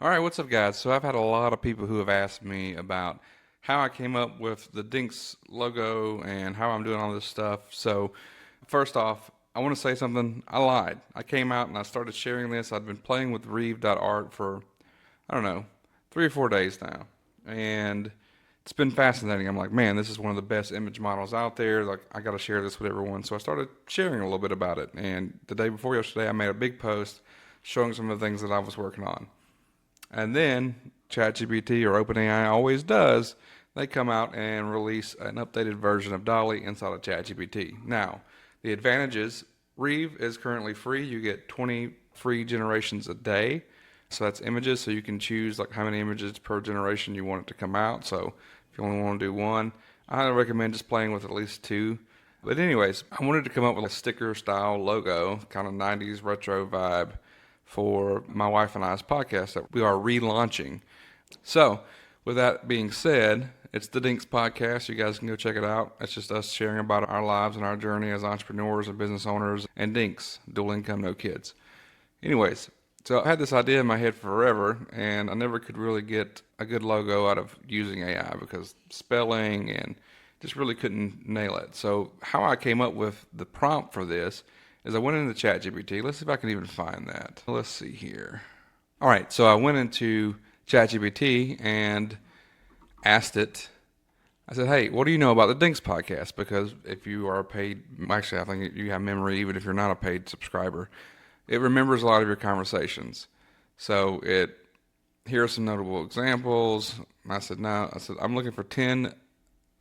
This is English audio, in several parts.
All right, what's up, guys? So I've had a lot of people who have asked me about how I came up with the DINKs logo and how I'm doing all this stuff. So first off, I want to say something. I lied. I came out and I started sharing this. I've been playing with Reve.art for, I don't know, 3 or 4 days now. And it's been fascinating. I'm like, man, this is one of the best image models out there. Like, I got to share this with everyone. So I started sharing a little bit about it. And the day before yesterday, I made a big post showing some of the things that I was working on. And then ChatGPT or OpenAI always does. They come out and release an updated version of Dolly inside of ChatGPT. Now, the advantage is Reeve is currently free. You get 20 free generations a day. So that's images. So you can choose like how many images per generation you want it to come out. So if you only want to do one, I highly recommend just playing with at least two. But anyways, I wanted to come up with a sticker style logo, kind of 90s retro vibe for my wife and I's podcast that we are relaunching. So, with that being said, it's the DINKs Podcast. You guys can go check it out. It's just us sharing about our lives and our journey as entrepreneurs and business owners and DINKs, dual income, no kids. Anyways, so I had this idea in my head forever, and I never could really get a good logo out of using AI because spelling and just really couldn't nail it. So, how I came up with the prompt for this is I went into ChatGPT. Let's see if I can even find that. Let's see here. All right, so I went into ChatGPT and asked it. I said, "Hey, what do you know about the Dinks podcast?" Because if you are a paid, actually, I think you have memory even if you're not a paid subscriber. It remembers a lot of your conversations. So here are some notable examples. I said, no. I said, I'm looking for 10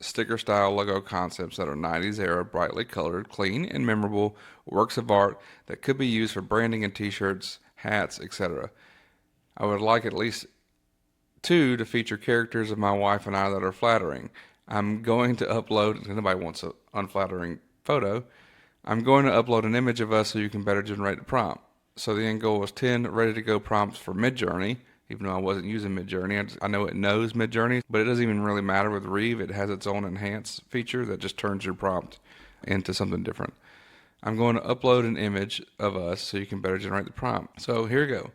sticker style logo concepts that are 90s era, brightly colored, clean, and memorable works of art that could be used for branding and t-shirts, hats, etc. I would like at least two to feature characters of my wife and I that are flattering. I'm going to upload, nobody wants an unflattering photo. I'm going to upload an image of us so you can better generate the prompt. So the end goal was 10 ready to go prompts for Midjourney, even though I wasn't using Midjourney. I know it knows Midjourney, but it doesn't even really matter with Reeve. It has its own enhance feature that just turns your prompt into something different. I'm going to upload an image of us so you can better generate the prompt. So here we go,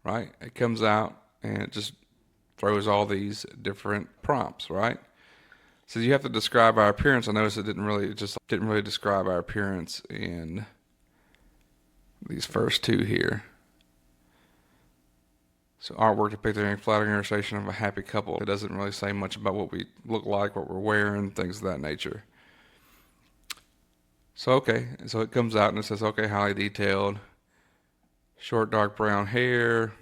right? It comes out and it just throws all these different prompts, right? So you have to describe our appearance. I noticed it didn't really describe our appearance in these first two here. So artwork depicting a flattering illustration of a happy couple. It doesn't really say much about what we look like, what we're wearing, things of that nature. So so it comes out and it says, okay, highly detailed, short dark brown hair,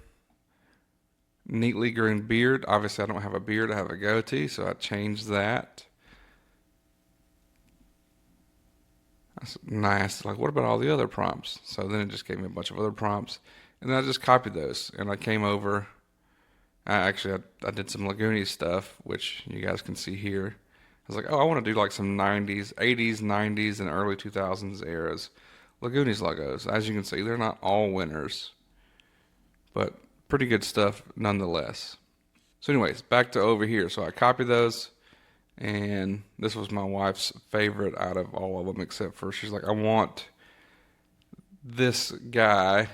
neatly groomed beard. Obviously I don't have a beard, I have a goatee, so I changed that. That's nice. Like, what about all the other prompts? So then it just gave me a bunch of other prompts. And then I just copied those. And I came over. I did some Lagoonies stuff, which you guys can see here. I was like, oh, I want to do like some 90s, 80s, 90s, and early 2000s eras Lagoonies logos. As you can see, they're not all winners, but pretty good stuff nonetheless. So, anyways, back to over here. So I copied those. And this was my wife's favorite out of all of them, except for she's like, I want this guy,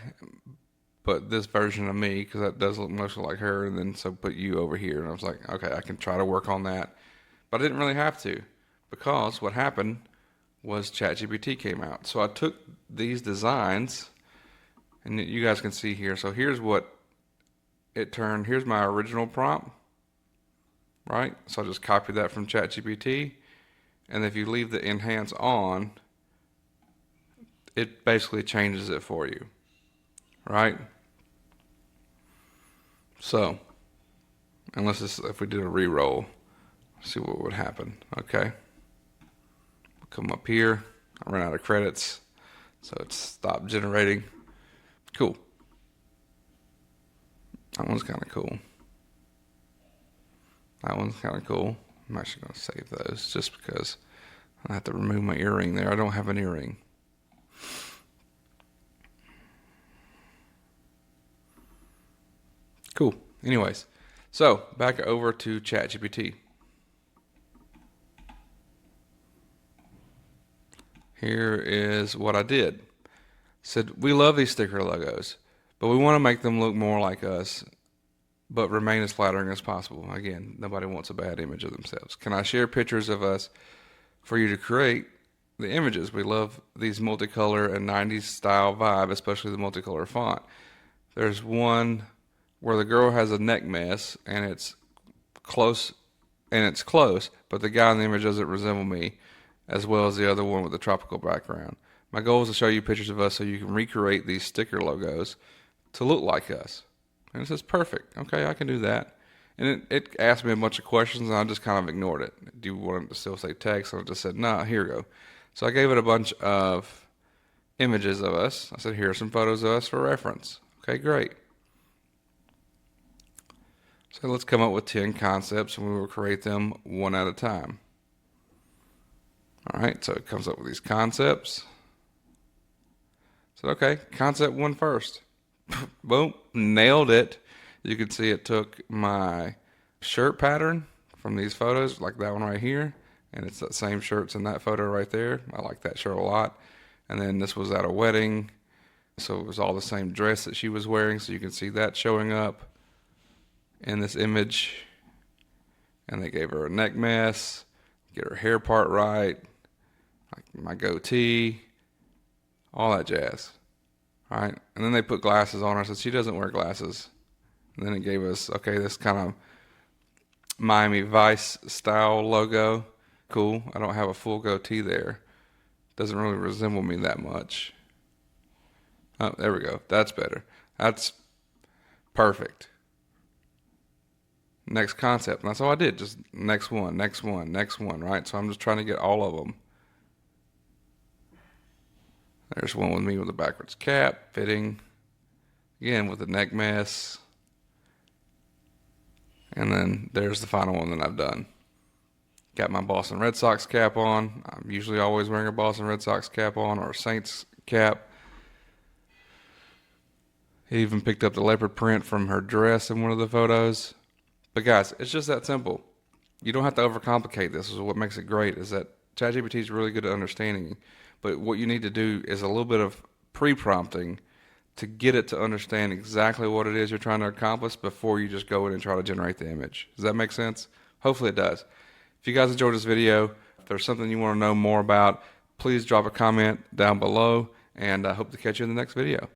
but this version of me, because that does look mostly like her. And then so put you over here. And I was like, okay, I can try to work on that. But I didn't really have to, because what happened was ChatGPT came out. So I took these designs, and you guys can see here. So here's what it turned. Here's my original prompt. Right? So I just copied that from ChatGPT. And if you leave the enhance on, it basically changes it for you. Right? So, if we did a re-roll, see what would happen. Okay. We'll come up here. I ran out of credits. So it's stopped generating. Cool. That one's kind of cool. That one's kind of cool. I'm actually going to save those just because I have to remove my earring there. I don't have an earring. Cool. Anyways, so back over to ChatGPT. Here is what I did. Said, we love these sticker logos, but we want to make them look more like us. but remain as flattering as possible. Again, nobody wants a bad image of themselves. Can I share pictures of us for you to create the images? We love these multicolor and 90s style vibe, especially the multicolor font. There's one where the girl has a neck mess and close it's close, but the guy in the image doesn't resemble me as well as the other one with the tropical background. My goal is to show you pictures of us so you can recreate these sticker logos to look like us. And it says perfect. Okay, I can do that. And it asked me a bunch of questions and I just kind of ignored it. Do you want it to still say text? And I just said, nah, here we go. So I gave it a bunch of images of us. I said, here are some photos of us for reference. Okay, great. So let's come up with 10 concepts and we will create them one at a time. All right, so it comes up with these concepts. So, okay, concept one first. Boom, nailed it. You can see it took my shirt pattern from these photos, like that one right here, and it's that same shirts in that photo right there. I like that shirt a lot. And then this was at a wedding, so it was all the same dress that she was wearing, so you can see that showing up in this image. And they gave her a neck mess, get her hair part right, like my goatee, all that jazz. All right, and then they put glasses on her since she doesn't wear glasses. And then it gave us, okay, this kind of Miami Vice style logo. Cool. I don't have a full goatee there. Doesn't really resemble me that much. Oh, there we go. That's better. That's perfect. Next concept. And that's all I did. Just next one, next one, next one, right? So I'm just trying to get all of them. There's one with me with a backwards cap, fitting. Again, with the neck mess. And then there's the final one that I've done. Got my Boston Red Sox cap on. I'm usually always wearing a Boston Red Sox cap on or a Saints cap. He even picked up the leopard print from her dress in one of the photos. But guys, it's just that simple. You don't have to overcomplicate this. This is what makes it great, is that ChatGPT is really good at understanding. But what you need to do is a little bit of pre-prompting to get it to understand exactly what it is you're trying to accomplish before you just go in and try to generate the image. Does that make sense? Hopefully it does. If you guys enjoyed this video, if there's something you want to know more about, please drop a comment down below, and I hope to catch you in the next video.